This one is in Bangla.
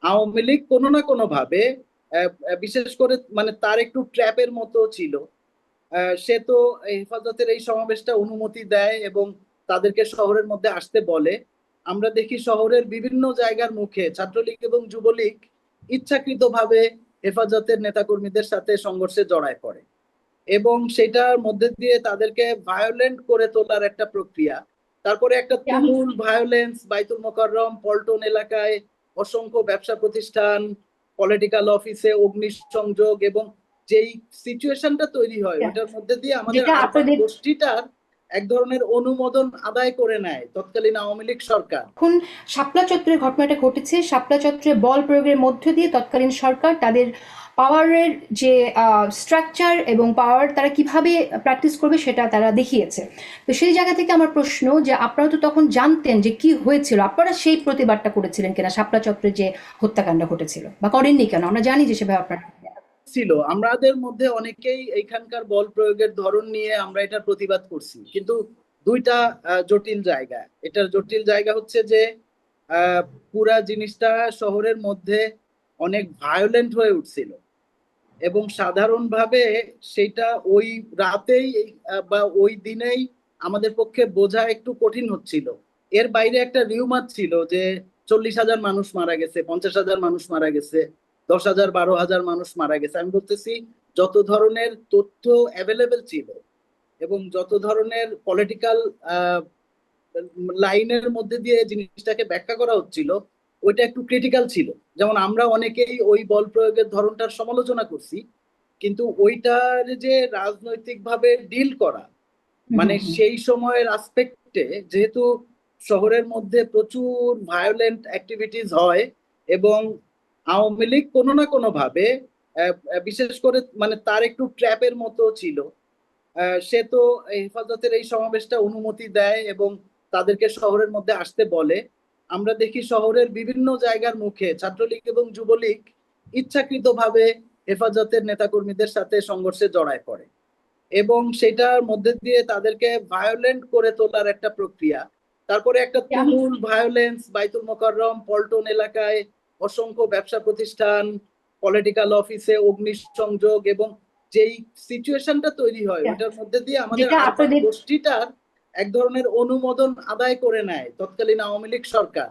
আওয়ামী লীগ কোনো না কোনো ভাবে বিশেষ করে তার একটু ট্র্যাপের মতো ছিল। সে তো এই হেফাজতের এই সমাবেশটা অনুমতি দেয় এবং তাদেরকে শহরের মধ্যে আসতে বলে। আমরা দেখি শহরের বিভিন্ন জায়গার মুখে ছাত্রলীগ এবং যুবলীগ ইচ্ছাকৃতভাবে হেফাজতের নেতাকর্মীদের সাথে সংঘর্ষে জড়ায় পড়ে এবং সেটার মধ্যে দিয়ে তাদেরকে ভায়োলেন্ট করে তোলার একটা প্রক্রিয়া। তারপরে একটা আমি তুমুল ভায়োলেন্স বাইতুল মোকাররম পল্টন এলাকায়, অসংখ্য ব্যবসা প্রতিষ্ঠান, পলিটিক্যাল অফিসে অগ্নিসংযোগ এবং যেই সিচুয়েশনটা তৈরি হয় ওইটার মধ্যে দিয়ে আমাদের যেটা আরফান আপনাদের গোষ্ঠীটার এক ধরনের অনুমোদন আদায় করে নেয় তৎকালীন আওয়ামী লীগ সরকার। এখন শাপলা চত্বরের ঘটনাটা ঘটেছে, শাপলা চত্বরে বল প্রয়োগের মধ্য দিয়ে তৎকালীন সরকার তাদের পাওয়ারের যে স্ট্রাকচার এবং পাওয়ার তারা কিভাবে প্র্যাকটিস করবে সেটা তারা দেখিয়েছে। তো সেই জায়গা থেকে আমার প্রশ্ন যে আপনারা তো তখন জানতেন যে কি হয়েছিল, আপনারা সেই প্রতিবাদটা করেছিলেন কিনা শাপলা চত্বরে যে হত্যাকাণ্ড ঘটেছিল, বা করেননি কেন? আমরা জানি যে সেভাবে আপনারা ছিল আমাদের মধ্যে অনেকেই এইখানকার বল প্রয়োগের ধরন নিয়ে আমরা এটার প্রতিবাদ করছি, কিন্তু দুইটা জটিল জায়গা। এটার জটিল জায়গা হচ্ছে যে আহ, পুরা জিনিসটা শহরের মধ্যে অনেক ভায়োলেন্ট হয়ে উঠছিল এবং সাধারণভাবে সেটা ওই রাতেই বা ওই দিনেই আমাদের পক্ষে বোঝা একটু কঠিন হচ্ছিল। এর বাইরে একটা রিউমার ছিল যে 40,000 মানুষ মারা গেছে, 50,000 মানুষ মারা গেছে, 10,000 12,000 মানুষ মারা গেছে। আমি বলতেছি যত ধরনের তথ্য অ্যাভেলেবেল ছিল এবং যত ধরনের পলিটিক্যাল লাইনের মধ্যে দিয়ে জিনিসটাকে ব্যাখ্যা করা হচ্ছিল ওইটা একটু ক্রিটিক্যাল ছিল। যেমন আমরা অনেকেই ওই বল প্রয়োগের ধরনটার সমালোচনা করছি, কিন্তু ওইটার যে রাজনৈতিকভাবে ডিল করা, সেই সময়ের আসপেক্টে যেহেতু শহরের মধ্যে প্রচুর ভায়োলেন্ট অ্যাক্টিভিটিস হয় এবং আওয়ামী লীগ কোনো না কোনো ভাবে বিশেষ করে তার একটু ট্র্যাপের মতো ছিল। সে তো হেফাজতের এই সমাবেশটা অনুমতি দেয় এবং তাদেরকে শহরের মধ্যে আসতে বলে। আমরা দেখি শহরের বিভিন্ন জায়গার মুখে ছাত্রলীগ এবং যুবলীগ ইচ্ছাকৃতভাবে হেফাজতের নেতাকর্মীদের সাথে সংঘর্ষে জড়ায় পড়ে এবং সেটার মধ্যে দিয়ে তাদেরকে ভায়োলেন্ট করে তোলার একটা প্রক্রিয়া। তারপরে একটা আমি তুমুল ভায়োলেন্স বাইতুল মোকাররম পল্টন এলাকায়, অসংখ্য ব্যবসা প্রতিষ্ঠান, পলিটিক্যাল অফিসে অগ্নিসংযোগ এবং যেই সিচুয়েশনটা তৈরি হয় ওইটার মধ্যে দিয়ে আমাদের যেটা আরফান আপনাদের গোষ্ঠীটার এক ধরনের অনুমোদন আদায় করে নেয় তৎকালীন আওয়ামী লীগ সরকার।